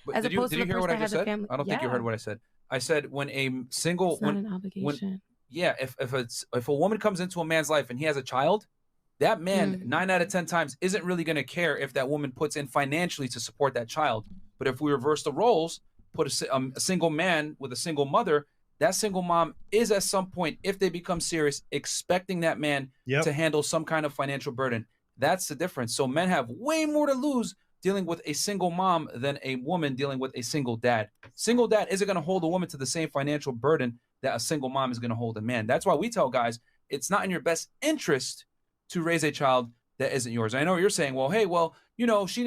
But as opposed to did the you hear person what I that has just a said? family. I don't think you Yeah, heard what I said. I said when a single it's not an when obligation. yeah, if a woman comes into a man's life and he has a child, that man Mm. 9 out of 10 times isn't really going to care if that woman puts in financially to support that child. But if we reverse the roles, put a single man with a single mother, that single mom is at some point, if they become serious, expecting that man Yep. to handle some kind of financial burden. That's the difference. So men have way more to lose dealing with a single mom than a woman dealing with a single dad. Single dad isn't going to hold a woman to the same financial burden that a single mom is going to hold a man. That's why we tell guys it's not in your best interest to raise a child that isn't yours. I know what you're saying. Well, hey, well, you know, she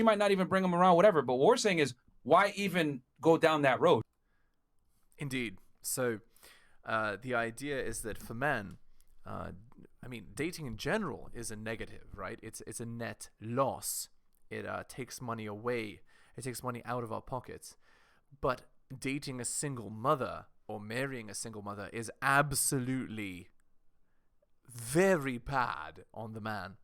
might not even bring him around, whatever. But what we're saying is, why even go down that road? Indeed. So, the idea is that for men, I mean, dating in general is a negative, right? It's a net loss. It takes money away. It takes money out of our pockets. But dating a single mother or marrying a single mother is absolutely very bad on the man,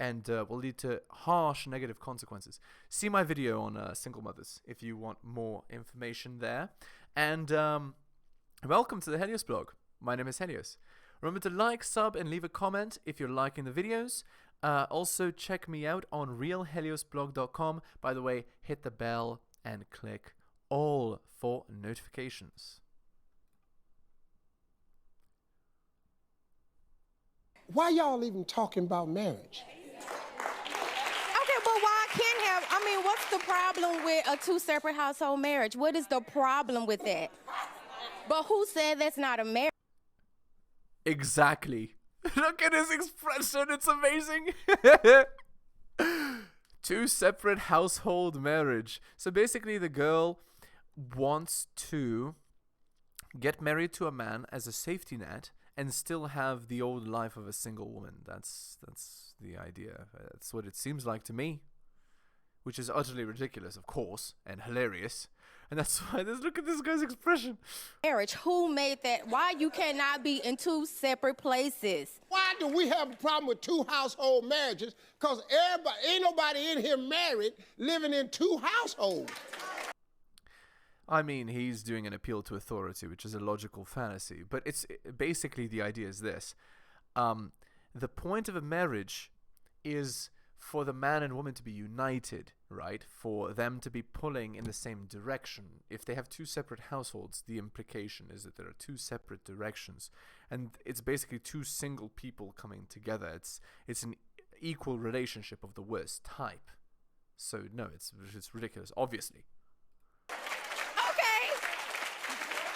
and will lead to harsh negative consequences. See my video on single mothers if you want more information there. And welcome to the Helios blog. My name is Helios. Remember to like, sub, and leave a comment if you're liking the videos. Also, check me out on realheliosblog.com. By the way, hit the bell and click all for notifications. Why y'all even talking about marriage? Okay, but why can't have, I mean, what's the problem with a two separate household marriage? What is the problem with that? But who said that's not a marriage? Exactly. Look at his expression. It's amazing. Two separate household marriage. So basically the girl wants to get married to a man as a safety net and still have the old life of a single woman. That's the idea. That's what it seems like to me. Which is utterly ridiculous, of course, and hilarious. And that's why look at this guy's expression. Marriage, who made that? Why you cannot be in two separate places? Why do we have a problem with two household marriages? Because ain't nobody in here married living in two households. I mean, he's doing an appeal to authority, which is a logical fallacy. But it's basically the idea is this. The point of a marriage is for the man and woman to be united, right? For them to be pulling in the same direction. If they have two separate households, the implication is that there are two separate directions. And it's basically two single people coming together. It's an equal relationship of the worst type. So, no, it's ridiculous, obviously.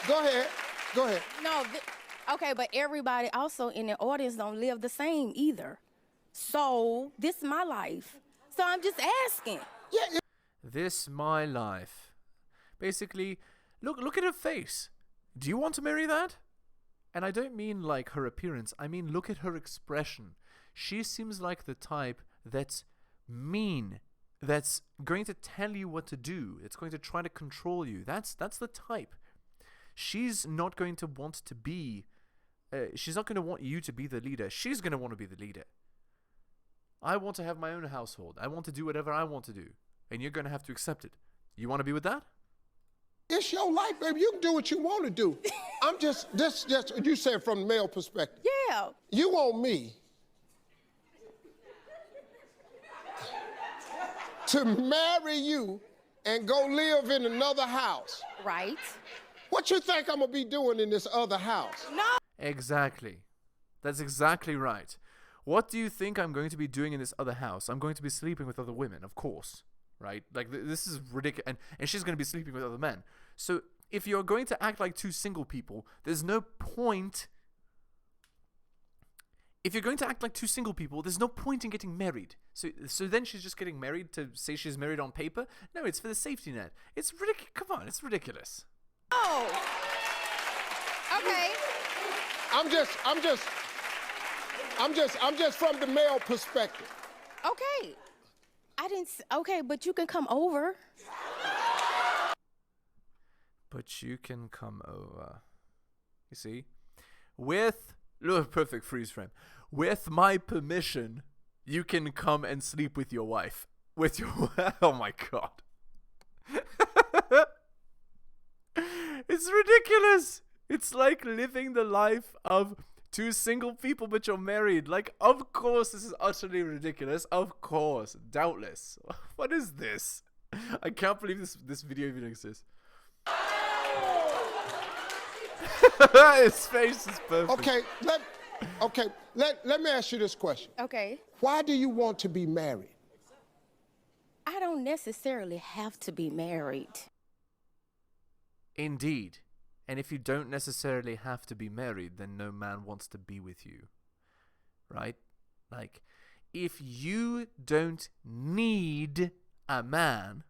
Go ahead. Go ahead. No, okay, but everybody also in the audience don't live the same either. So, this is my life. So, I'm just asking. Yeah. This my life. Basically, look at her face. Do you want to marry that? And I don't mean like her appearance. I mean look at her expression. She seems like the type that's mean, that's going to tell you what to do. It's going to try to control you. That's the type. She's not going to want to be. She's not going to want you to be the leader. She's going to want to be the leader. I want to have my own household. I want to do whatever I want to do. And you're going to have to accept it. You want to be with that? It's your life, baby. You can do what you want to do. I'm just you said from the male perspective. Yeah. You want me to marry you and go live in another house. Right. What you think I'm going to be doing in this other house? No. Exactly. That's exactly right. What do you think I'm going to be doing in this other house? I'm going to be sleeping with other women, of course. Right? Like, this is ridiculous. And she's going to be sleeping with other men. So, if you're going to act like two single people, there's no point... If you're going to act like two single people, there's no point in getting married. So then she's just getting married to say she's married on paper? No, it's for the safety net. It's ridiculous. Come on, it's ridiculous. Oh. Okay. I'm just from the male perspective. Okay. Okay, but you can come over. But you can come over. You see? With... Look, perfect freeze frame. With my permission, you can come and sleep with your wife. With your... Oh my god. It's ridiculous. It's like living the life of two single people, but you're married. Like, of course, this is utterly ridiculous. Of course, doubtless. What is this? I can't believe this video even exists. His face is perfect. Okay, let me ask you this question. Okay. Why do you want to be married? I don't necessarily have to be married. Indeed. And if you don't necessarily have to be married, then no man wants to be with you. Right? Like, if you don't need a man,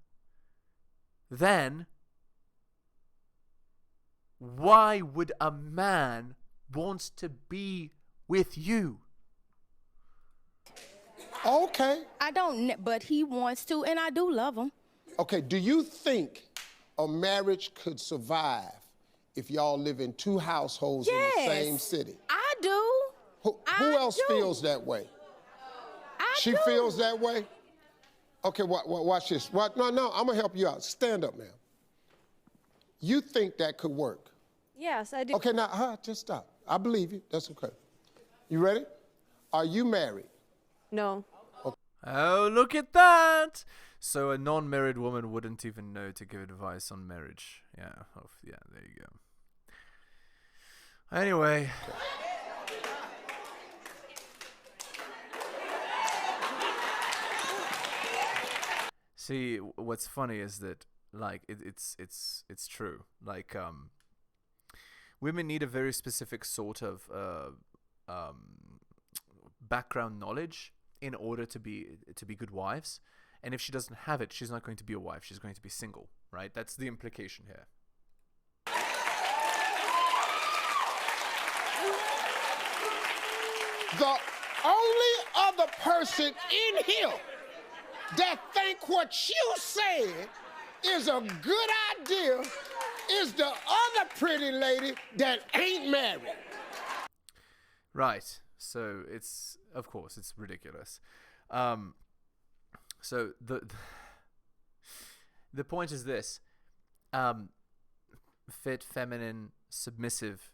then why would a man want to be with you? Okay. I don't, but he wants to, and I do love him. Okay, do you think a marriage could survive if y'all live in two households in the same city? I do. Who else feels that way? She do. feels that way? Okay, watch this. No, I'm gonna help you out. Stand up, ma'am. You think that could work? Yes, I do. Okay, now, just stop. I believe you. That's okay. You ready? Are you married? No. Oh, look at that! So a non-married woman wouldn't even know to give advice on marriage. Yeah, yeah, there you go. Anyway. See, what's funny is that, like, it's true. Like, women need a very specific sort of background knowledge in order to be good wives, and if she doesn't have it, she's not going to be a wife. She's going to be single, right? That's the implication here. The only other person in here that think what you said is a good idea is the other pretty lady that ain't married. Right. So it's, of course, it's ridiculous. So the point is this: fit, feminine, submissive,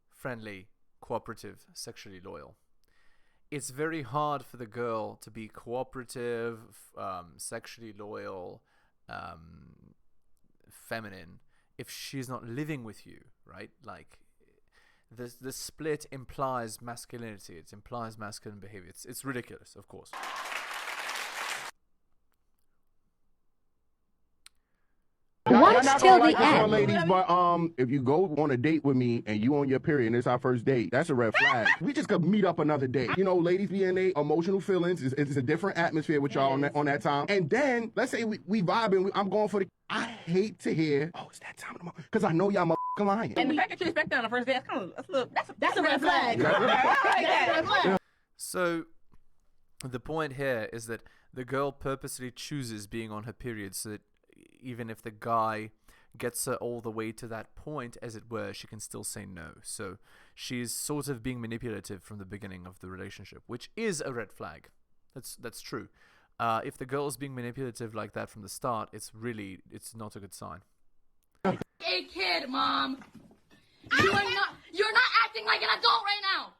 friendly, cooperative, sexually loyal. It's very hard for the girl to be cooperative, sexually loyal, feminine, if she's not living with you, right? Like, the split implies masculinity. It implies masculine behavior. It's ridiculous, of course. Watch till the end. Ladies, but if you go on a date with me and you on your period and it's our first date, that's a red flag. We just could meet up another day. You know, ladies be in their emotional feelings. It's a different atmosphere with y'all on that time. And then let's say we vibing. I'm going for the. I hate to hear, oh, it's that time of the month, because I know y'all motherfucking lying. And the fact that you expect that on the first day, that's a red flag. That's a red flag. So the point here is that the girl purposely chooses being on her period so that even if the guy gets her all the way to that point, as it were, she can still say no. So she's sort of being manipulative from the beginning of the relationship, which is a red flag. That's true. If the girl is being manipulative like that from the start, it's not a good sign. Hey kid, Mom. You're not acting like an adult right now.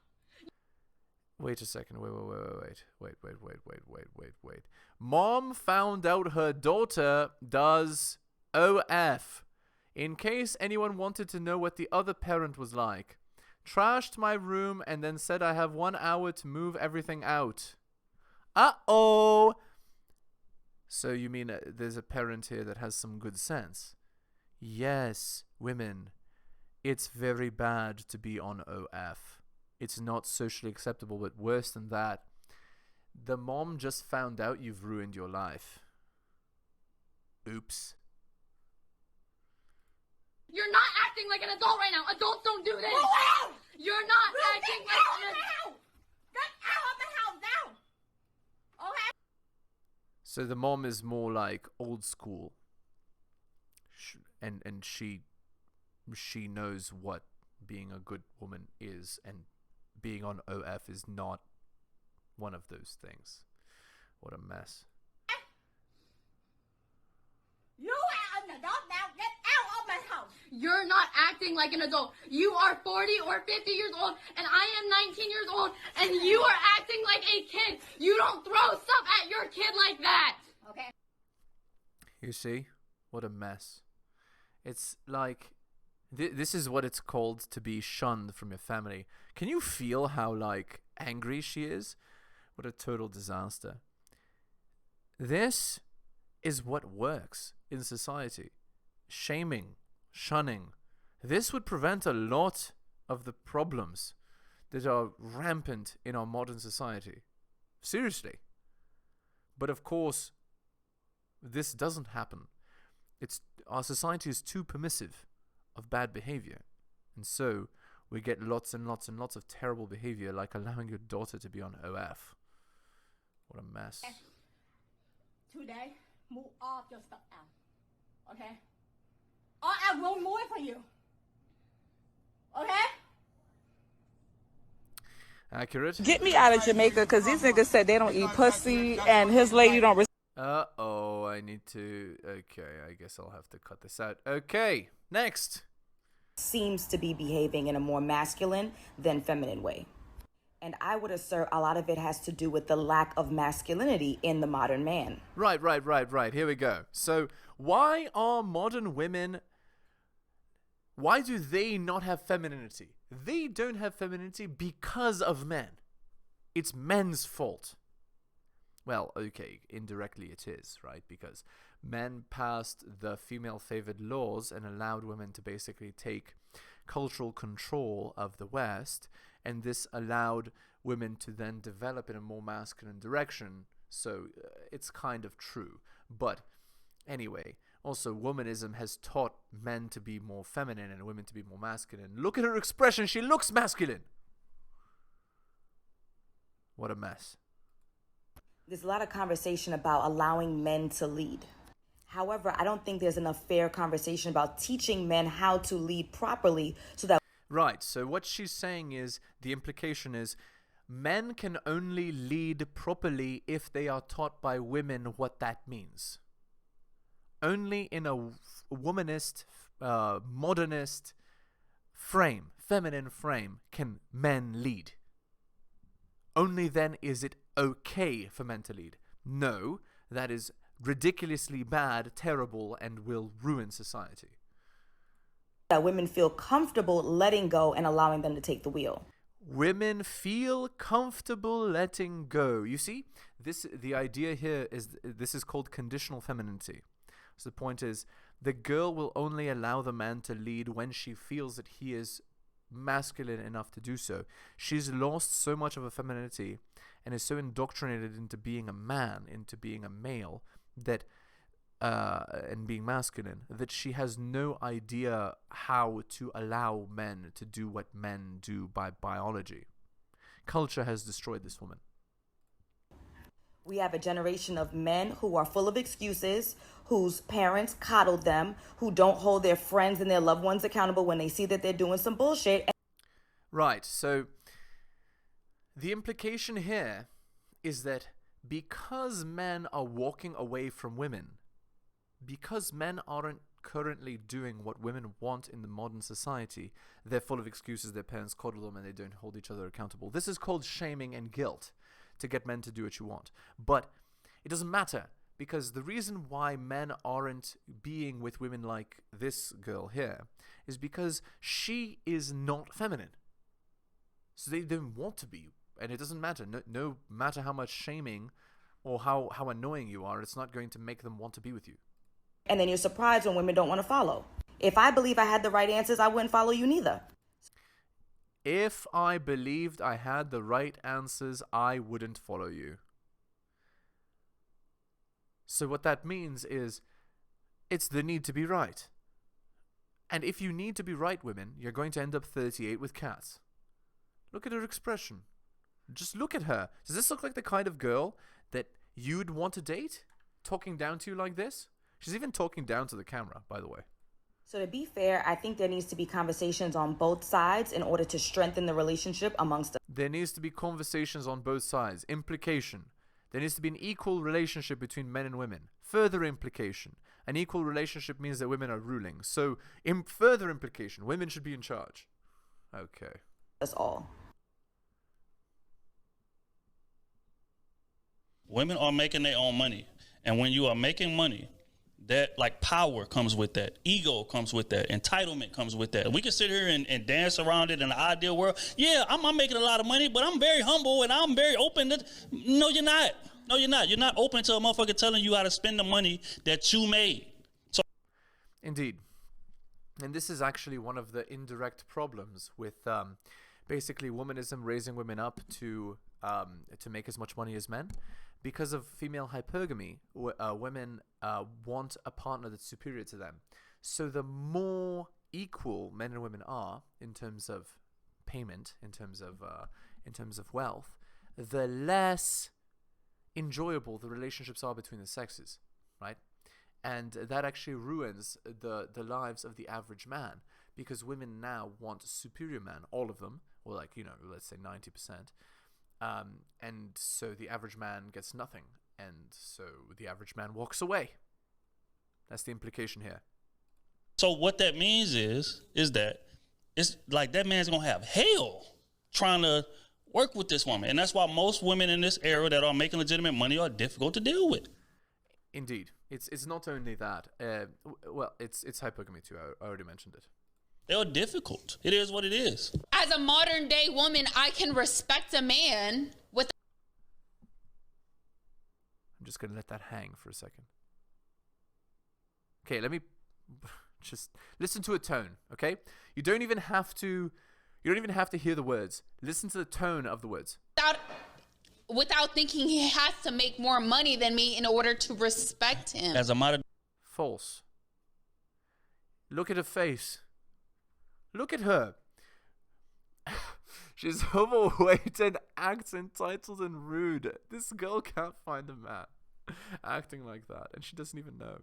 Wait a second. Wait. Mom found out her daughter does OF. In case anyone wanted to know what the other parent was like. Trashed my room and then said I have 1 hour to move everything out. Uh-oh. So you mean there's a parent here that has some good sense? Yes, women. It's very bad to be on OF. It's not socially acceptable, but worse than that, the mom just found out you've ruined your life. Oops. You're not acting like an adult right now. Adults don't do this. Move out! You're not acting like an adult. Get out of the house now. Okay? So the mom is more like old school. And she knows what being a good woman is, and being on OF is not one of those things. What a mess. You are an adult now. Get out of my house. You're acting like an adult. You are 40 or 50 years old, and I am 19 years old, and you are acting like a kid. You don't throw stuff at your kid like that. Okay? You see? What a mess. It's like, this is what it's called to be shunned from your family. Can you feel how, like, angry she is? What a total disaster. This is what works in society. Shaming, shunning. This would prevent a lot of the problems that are rampant in our modern society. Seriously. But of course, this doesn't happen. Our society is too permissive of bad behavior. And so we get lots and lots and lots of terrible behavior, like allowing your daughter to be on OF. What a mess. Today, move all of your stuff out. Okay? Or I will move it for you. Okay? Accurate. Get me out of Jamaica, because these niggas said they don't eat pussy, and his lady don't Uh-oh, I need to... Okay, I guess I'll have to cut this out. Okay, next. Seems to be behaving in a more masculine than feminine way. And I would assert a lot of it has to do with the lack of masculinity in the modern man. Right. Here we go. So, why are modern women... Why do they not have femininity? They don't have femininity because of men. It's men's fault. Well, okay, indirectly it is, right? Because men passed the female-favored laws and allowed women to basically take cultural control of the West, and this allowed women to then develop in a more masculine direction. So it's kind of true. But anyway, also womanism has taught men to be more feminine and women to be more masculine. Look at her expression. She looks masculine. What a mess. There's a lot of conversation about allowing men to lead. However, I don't think there's enough fair conversation about teaching men how to lead properly so that... Right, so what she's saying is, the implication is, men can only lead properly if they are taught by women what that means. Only in a womanist, modernist frame, feminine frame, can men lead. Only then is it okay for men to lead. No, that is ridiculously bad, terrible, and will ruin society. That women feel comfortable letting go and allowing them to take the wheel. Women feel comfortable letting go. You see, the idea here is this is called conditional femininity. So the point is, the girl will only allow the man to lead when she feels that he is masculine enough to do so. She's lost so much of her femininity and is so indoctrinated into being a man, into being a male, that and being masculine, that she has no idea how to allow men to do what men do by biology. Culture has destroyed this woman. We have a generation of men who are full of excuses, whose parents coddled them, who don't hold their friends and their loved ones accountable when they see that they're doing some bullshit. Right, so the implication here is that because men are walking away from women, because men aren't currently doing what women want in the modern society, they're full of excuses, their parents coddle them and they don't hold each other accountable. This is called shaming and guilt, to get men to do what you want. But it doesn't matter, because the reason why men aren't being with women like this girl here is because she is not feminine. So they don't want to be, and it doesn't matter. No matter how much shaming or how annoying you are, it's not going to make them want to be with you. And then you're surprised when women don't want to follow. If I believe I had the right answers, I wouldn't follow you neither. If I believed I had the right answers, I wouldn't follow you. So what that means is, it's the need to be right. And if you need to be right, women, you're going to end up 38 with cats. Look at her expression. Just look at her. Does this look like the kind of girl that you'd want to date? Talking down to you like this? She's even talking down to the camera, by the way. So to be fair, I think there needs to be conversations on both sides in order to strengthen the relationship amongst them. There needs to be conversations on both sides. Implication. There needs to be an equal relationship between men and women. Further implication. An equal relationship means that women are ruling. So, in further implication, women should be in charge. Okay. That's all. Women are making their own money. And when you are making money, that like power comes with that. Ego comes with that. Entitlement comes with that. We can sit here and dance around it in the ideal world. Yeah, I'm making a lot of money, but I'm very humble and I'm very open. No, you're not. No, you're not. You're not open to a motherfucker telling you how to spend the money that you made. So, Indeed. And this is actually one of the indirect problems with basically womanism raising women up to make as much money as men. Because of female hypergamy, women want a partner that's superior to them. So the more equal men and women are in terms of payment, in terms of wealth, the less enjoyable the relationships are between the sexes, right? And that actually ruins the lives of the average man, because women now want superior men, all of them, or like, you know, let's say 90%. And so the average man gets nothing, and so the average man walks away. That's the implication here. So what that means is that it's like that man's gonna have hell trying to work with this woman, and that's why most women in this era that are making legitimate money are difficult to deal with. Indeed, it's not only that. Well, it's hypergamy too. I already mentioned it. They're difficult. It is what it is. As a modern day woman, I can respect a man with. I'm just gonna let that hang for a second. Okay, let me just listen to a tone. Okay, you don't even have to hear the words. Listen to the tone of the words. Without thinking he has to make more money than me in order to respect him. As a modern. False. Look at her face. Look at her. She's overweight and acts entitled and rude. This girl can't find a man acting like that, and she doesn't even know.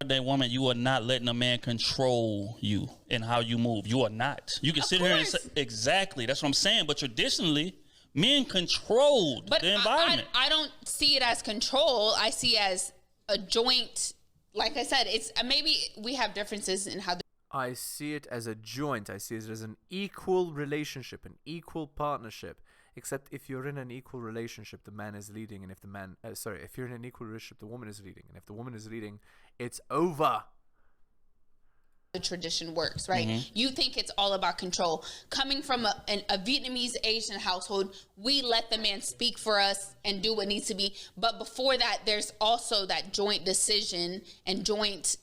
Day woman, you are not letting a man control you and how you move. You are not. You can sit here and say, exactly, that's what I'm saying. But traditionally, men controlled the environment. I don't see it as control. I see it as a joint. Like I said, it's maybe we have differences in how. I see it as a joint. I see it as an equal relationship, an equal partnership. Except if you're in an equal relationship, the man is leading, and if the man, if you're in an equal relationship, the woman is leading, and if the woman is leading, it's over. The tradition works, right? Mm-hmm. You think it's all about control. Coming from a Vietnamese Asian household, we let the man speak for us and do what needs to be. But before that, there's also that joint decision and joint.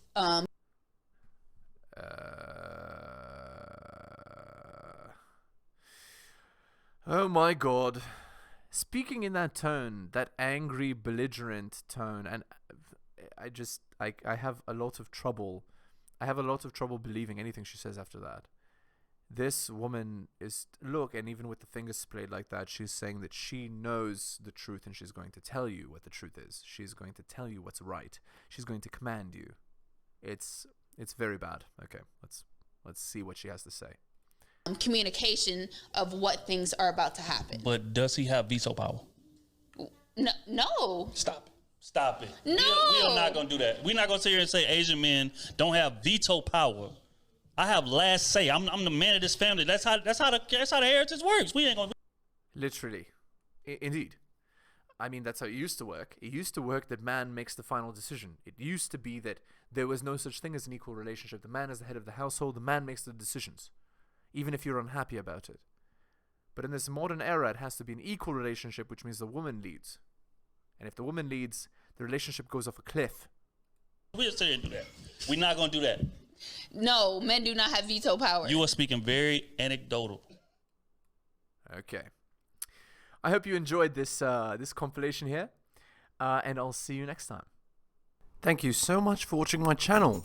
Oh my God. Speaking in that tone, that angry, belligerent tone, and I have a lot of trouble. I have a lot of trouble believing anything she says after that. This woman is, look, and even with the fingers splayed like that, she's saying that she knows the truth and she's going to tell you what the truth is. She's going to tell you what's right. She's going to command you. It's very bad. Okay, let's see what she has to say. Communication of what things are about to happen. But does he have veto power? No. Stop it. No. We are not going to do that. We're not going to sit here and say Asian men don't have veto power. I have last say. I'm the man of this family. That's how the heritage works. We ain't going to. Literally. Indeed. I mean, that's how it used to work. It used to work that man makes the final decision. It used to be that there was no such thing as an equal relationship. The man is the head of the household. The man makes the decisions, even if you're unhappy about it. But in this modern era, it has to be an equal relationship, which means the woman leads. And if the woman leads, the relationship goes off a cliff. We'll sit here and do that. We're not going to do that. No, men do not have veto power. You are speaking very anecdotal. Okay. I hope you enjoyed this compilation here, and I'll see you next time. Thank you so much for watching my channel.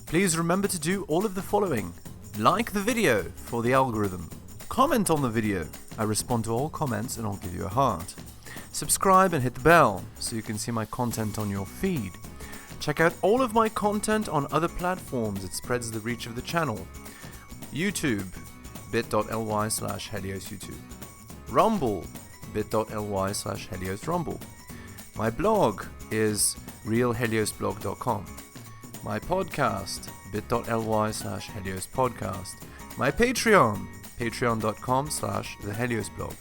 Please remember to do all of the following. Like the video for the algorithm. Comment on the video. I respond to all comments and I'll give you a heart. Subscribe and hit the bell so you can see my content on your feed. Check out all of my content on other platforms. It spreads the reach of the channel. YouTube, bit.ly/heliosyoutube. Rumble, bit.ly/heliosrumble. My blog, is realheliosblog.com. My podcast, bit.ly/heliospodcast. My Patreon, patreon.com/theheliosblog.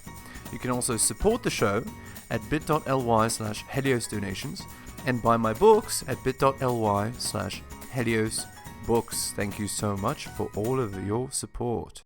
You can also support the show at bit.ly/heliosdonations and buy my books at bit.ly/heliosbooks. Thank you so much for all of your support.